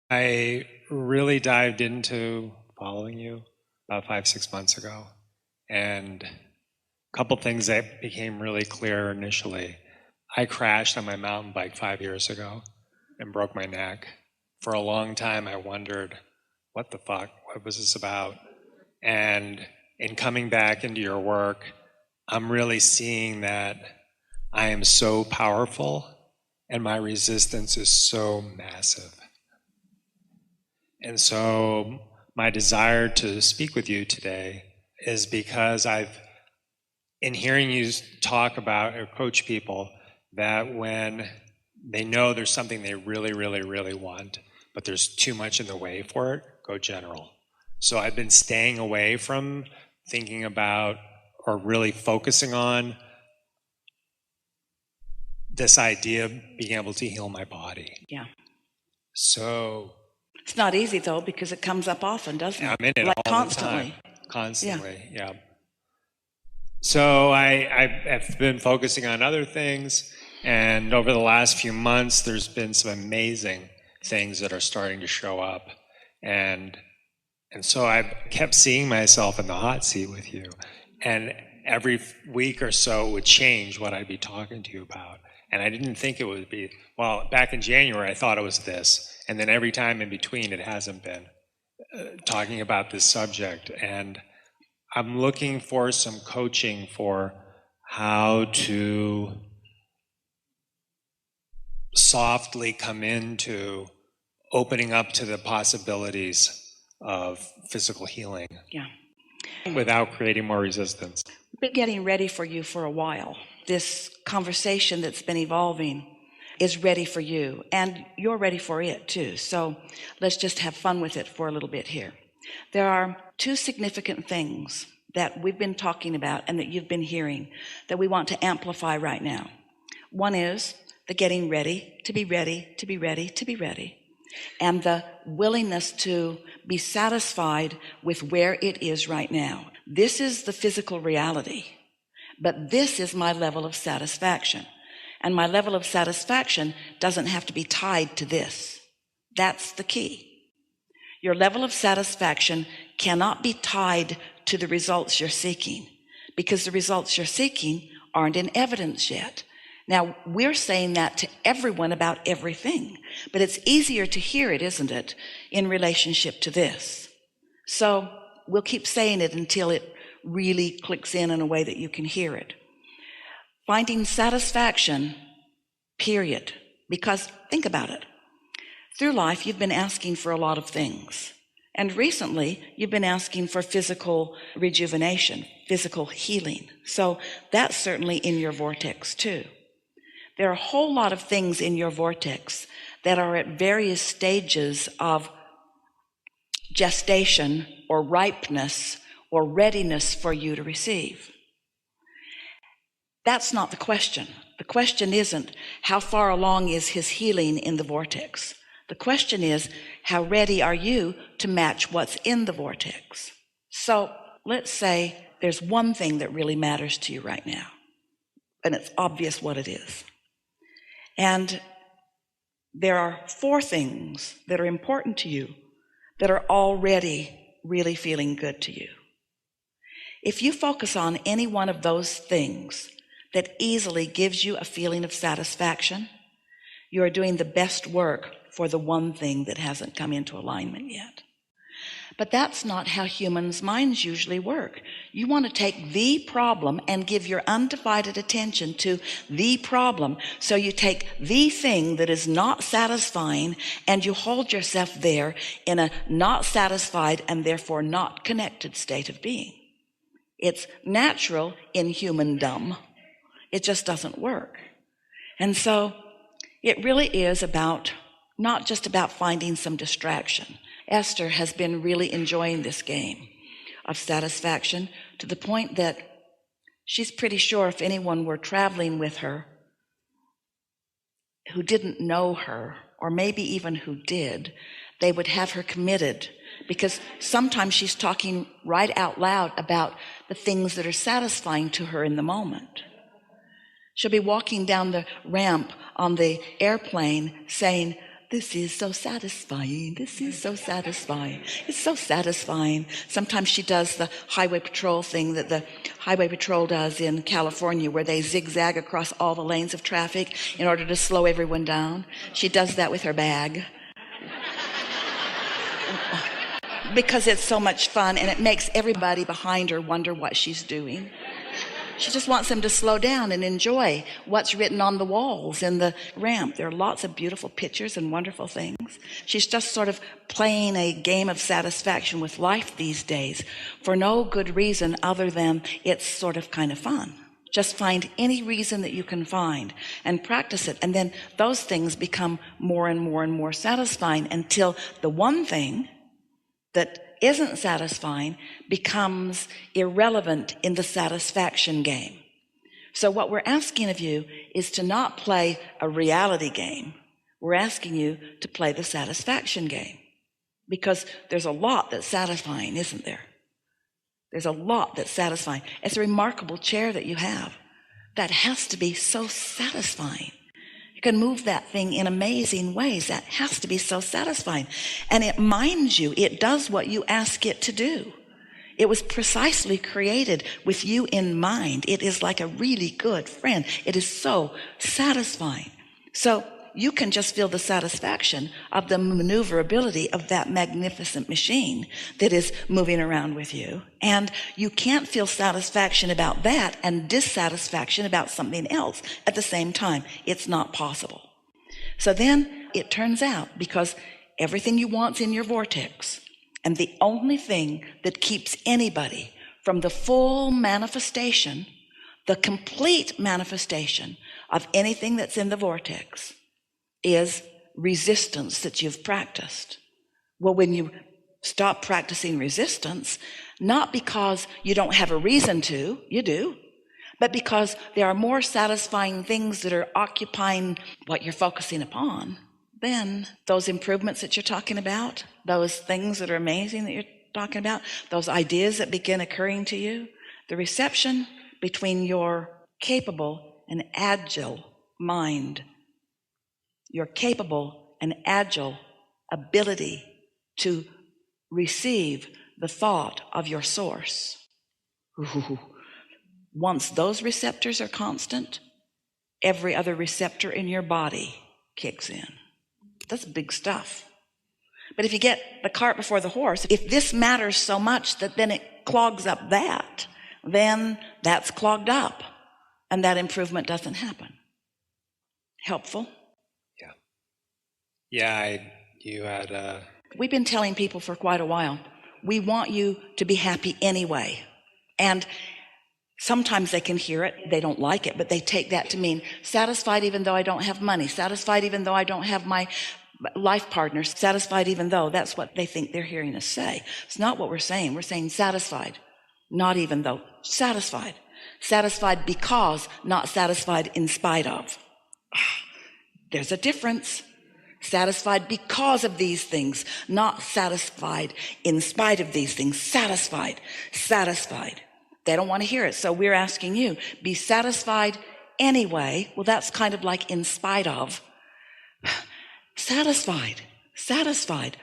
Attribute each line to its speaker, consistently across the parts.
Speaker 1: I really dived into following you about 5-6 months ago, and a couple things that became really clear initially. I crashed on my mountain bike 5 years ago and broke my neck. For a long time, I wondered, what the fuck? What was this about? And in coming back into your work, I'm really seeing that I am so powerful and my resistance is so massive. And so my desire to speak with you today is because in hearing you talk about or coach people, that when they know there's something they really, really, really want, but there's too much in the way for it, go general. So I've been staying away from thinking about or really focusing on this idea of being able to heal my body.
Speaker 2: Yeah.
Speaker 1: So
Speaker 2: it's not easy though, because it comes up often, doesn't it?
Speaker 1: I'm in it
Speaker 2: like
Speaker 1: all
Speaker 2: constantly.
Speaker 1: The time. Constantly, yeah. So I've been focusing on other things, and over the last few months, there's been some amazing things that are starting to show up, and so I've kept seeing myself in the hot seat with you, and every week or so it would change what I'd be talking to you about, and I didn't think it would be, well, back in January I thought it was this, and then every time in between it hasn't been talking about this subject, and I'm looking for some coaching for how to softly come into opening up to the possibilities of physical healing.
Speaker 2: Yeah.
Speaker 1: Without creating more resistance.
Speaker 2: We've been getting ready for you for a while. This conversation that's been evolving is ready for you, and you're ready for it too. So let's just have fun with it for a little bit here. There are two significant things that we've been talking about and that you've been hearing that we want to amplify right now. One is the getting ready, to be ready, to be ready, to be ready, and the willingness to be satisfied with where it is right now. This is the physical reality, but this is my level of satisfaction. And my level of satisfaction doesn't have to be tied to this. That's the key. Your level of satisfaction cannot be tied to the results you're seeking, because the results you're seeking aren't in evidence yet. Now, we're saying that to everyone about everything, but it's easier to hear it, isn't it, in relationship to this. So we'll keep saying it until it really clicks in a way that you can hear it. Finding satisfaction, period. Because think about it. Through life, you've been asking for a lot of things. And recently, you've been asking for physical rejuvenation, physical healing. So that's certainly in your vortex too. There are a whole lot of things in your vortex that are at various stages of gestation or ripeness or readiness for you to receive. That's not the question. The question isn't how far along is his healing in the vortex. The question is, how ready are you to match what's in the vortex? So let's say there's one thing that really matters to you right now, and it's obvious what it is. And there are 4 things that are important to you that are already really feeling good to you. If you focus on any one of those things that easily gives you a feeling of satisfaction, you are doing the best work for the one thing that hasn't come into alignment yet. But that's not how humans' minds usually work. You want to take the problem and give your undivided attention to the problem. So you take the thing that is not satisfying and you hold yourself there in a not satisfied and therefore not connected state of being. It's natural in humandom. It just doesn't work. And so it really is about, not just about finding some distraction. Esther has been really enjoying this game of satisfaction to the point that she's pretty sure if anyone were traveling with her who didn't know her, or maybe even who did, they would have her committed, because sometimes she's talking right out loud about the things that are satisfying to her in the moment. She'll be walking down the ramp on the airplane saying, this is so satisfying. This is so satisfying. It's so satisfying. Sometimes she does the highway patrol thing that the highway patrol does in California, where they zigzag across all the lanes of traffic in order to slow everyone down. She does that with her bag. Because it's so much fun, and it makes everybody behind her wonder what she's doing. She just wants them to slow down and enjoy what's written on the walls in the ramp. There are lots of beautiful pictures and wonderful things. She's just sort of playing a game of satisfaction with life these days for no good reason other than it's sort of kind of fun. Just find any reason that you can find and practice it. And then those things become more and more and more satisfying until the one thing that isn't satisfying becomes irrelevant in the satisfaction game. So what we're asking of you is to not play a reality game. We're asking you to play the satisfaction game, because there's a lot that's satisfying, isn't there? There's a lot that's satisfying. It's a remarkable chair that you have. That has to be so satisfying. You can move that thing in amazing ways. That has to be so satisfying. And it minds you. It does what you ask it to do. It was precisely created with you in mind. It is like a really good friend. It is so satisfying. So you can just feel the satisfaction of the maneuverability of that magnificent machine that is moving around with you. And you can't feel satisfaction about that and dissatisfaction about something else at the same time. It's not possible. So then it turns out, because everything you want's in your vortex, and the only thing that keeps anybody from the full manifestation, the complete manifestation of anything that's in the vortex, is resistance that you've practiced. Well, when you stop practicing resistance, not because you don't have a reason to, you do, but because there are more satisfying things that are occupying what you're focusing upon, then those improvements that you're talking about, those things that are amazing that you're talking about, those ideas that begin occurring to you, the reception between your capable and agile mind, your capable and agile ability to receive the thought of your source. Once those receptors are constant, every other receptor in your body kicks in. That's big stuff. But if you get the cart before the horse, if this matters so much that then it clogs up that, then that's clogged up and that improvement doesn't happen. Helpful?
Speaker 1: Yeah, you had...
Speaker 2: We've been telling people for quite a while, we want you to be happy anyway. And sometimes they can hear it, they don't like it, but they take that to mean satisfied even though I don't have money, satisfied even though I don't have my life partner, satisfied even though. That's what they think they're hearing us say. It's not what we're saying. We're saying satisfied, not even though. Satisfied. Satisfied because, not satisfied in spite of. There's a difference. Satisfied because of these things, not satisfied in spite of these things. Satisfied. They don't want to hear it. So we're asking you, be satisfied anyway. Well, that's kind of like in spite of. Satisfied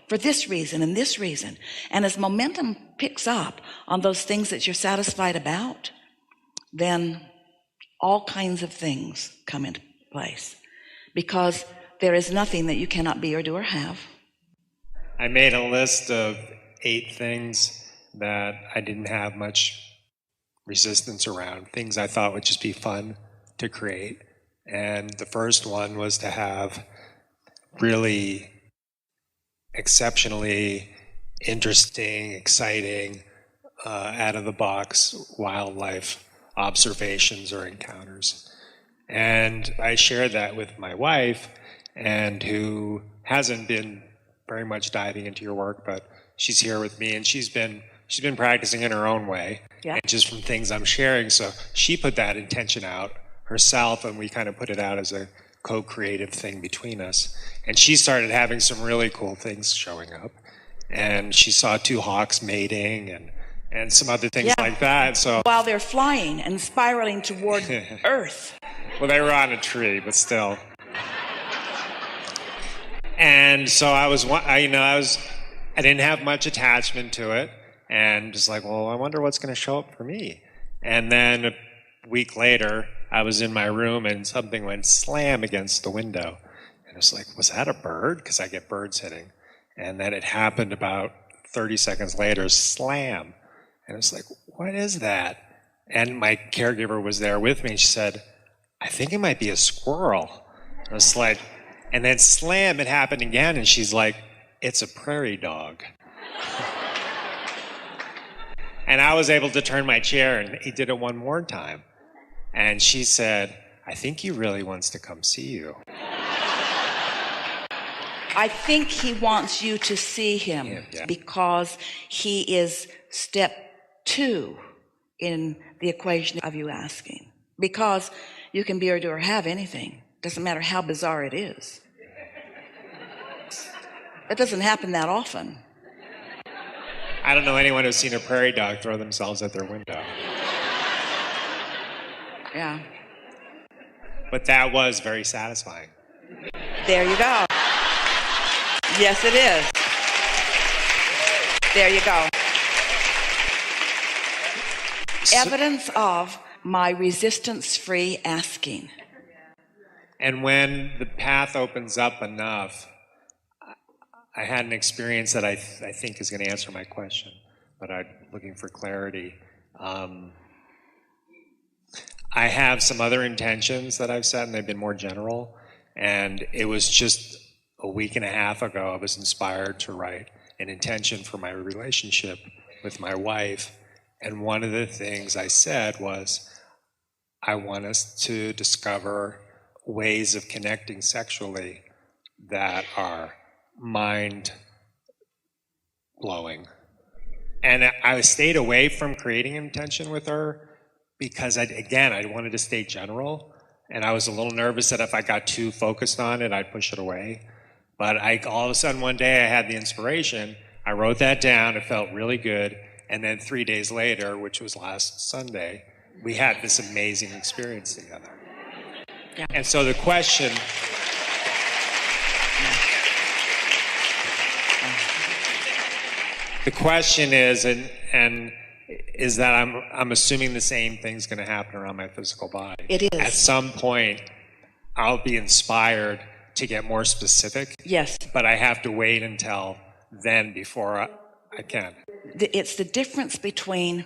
Speaker 2: for this reason and this reason. And as momentum picks up on those things that you're satisfied about, then all kinds of things come into place. Because there is nothing that you cannot be or do or have.
Speaker 1: I made a list of 8 things that I didn't have much resistance around, things I thought would just be fun to create. And the first one was to have really exceptionally interesting, exciting, out-of-the-box wildlife observations or encounters. And I shared that with my wife, and who hasn't been very much diving into your work, but she's here with me, and she's been practicing in her own way, and just from things I'm sharing. So she put that intention out herself, and we kind of put it out as a co-creative thing between us. And she started having some really cool things showing up, and she saw 2 hawks mating and some other things like that. So
Speaker 2: while they're flying and spiraling toward Earth.
Speaker 1: Well, they were on a tree, but still. And so I didn't have much attachment to it, and just like, well, I wonder what's going to show up for me. And then a week later, I was in my room and something went slam against the window. And it's like, was that a bird? Because I get birds hitting. And then it happened about 30 seconds later, slam. And it's like, what is that? And my caregiver was there with me, and she said, I think it might be a squirrel. I was like, and then slam, it happened again, and she's like, it's a prairie dog. And I was able to turn my chair, and he did it one more time. And she said, I think he really wants to come see you.
Speaker 2: I think he wants you to see him because he is step 2 in the equation of you asking. Because you can be or do or have anything. Doesn't matter how bizarre it is. It doesn't happen that often.
Speaker 1: I don't know anyone who's seen a prairie dog throw themselves at their window.
Speaker 2: Yeah.
Speaker 1: But that was very satisfying.
Speaker 2: There you go. Yes, it is. There you go. Evidence of my resistance-free asking.
Speaker 1: And when the path opens up enough, I had an experience that I think is going to answer my question, but I'm looking for clarity. I have some other intentions that I've set, and they've been more general. And it was just a week and a half ago, I was inspired to write an intention for my relationship with my wife. And one of the things I said was, I want us to discover ways of connecting sexually that are mind-blowing. And I stayed away from creating intention with her because, I wanted to stay general. And I was a little nervous that if I got too focused on it, I'd push it away. But all of a sudden one day I had the inspiration. I wrote that down. It felt really good. And then 3 days later, which was last Sunday, we had this amazing experience together.
Speaker 2: Yeah.
Speaker 1: And so the question... The question is, and is that I'm assuming the same thing's going to happen around my physical body.
Speaker 2: It is.
Speaker 1: At some point, I'll be inspired to get more specific.
Speaker 2: Yes.
Speaker 1: But I have to wait until then before I can.
Speaker 2: It's the difference between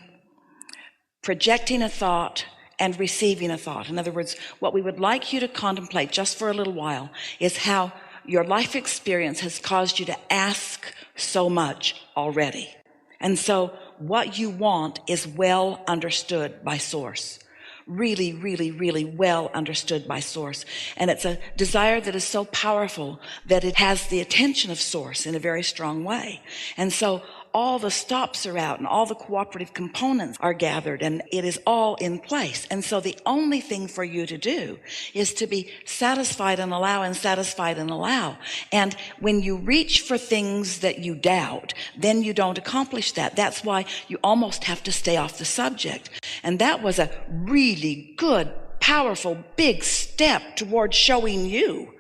Speaker 2: projecting a thought and receiving a thought. In other words, what we would like you to contemplate just for a little while is how your life experience has caused you to ask so much already. And so what you want is well understood by Source. Really, really, really well understood by Source. And it's a desire that is so powerful that it has the attention of Source in a very strong way. And so all the stops are out and all the cooperative components are gathered and it is all in place. And so the only thing for you to do is to be satisfied and allow and satisfied and allow. And when you reach for things that you doubt, then you don't accomplish that. That's why you almost have to stay off the subject. And that was a really good, powerful, big step toward showing you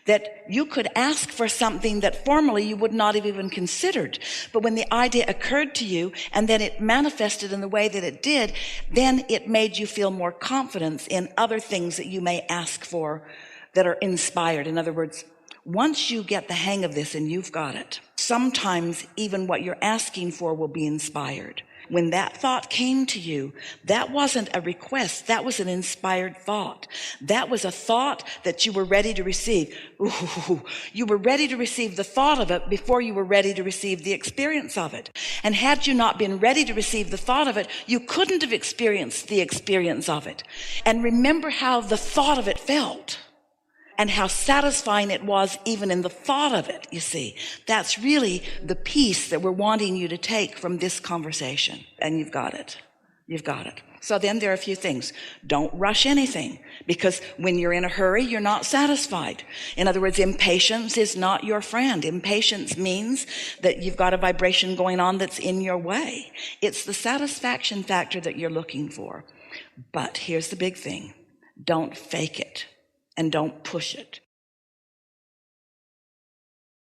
Speaker 2: that you could ask for something that formerly you would not have even considered. But when the idea occurred to you and then it manifested in the way that it did, then it made you feel more confidence in other things that you may ask for that are inspired. In other words, once you get the hang of this and you've got it, sometimes even what you're asking for will be inspired. When that thought came to you, that wasn't a request. That was an inspired thought. That was a thought that you were ready to receive. Ooh, you were ready to receive the thought of it before you were ready to receive the experience of it. And had you not been ready to receive the thought of it, you couldn't have experienced the experience of it. And remember how the thought of it felt. And how satisfying it was even in the thought of it, you see. That's really the piece that we're wanting you to take from this conversation. And you've got it. You've got it. So then there are a few things. Don't rush anything, because when you're in a hurry, you're not satisfied. In other words, impatience is not your friend. Impatience means that you've got a vibration going on that's in your way. It's the satisfaction factor that you're looking for. But here's the big thing. Don't fake it. And don't push it.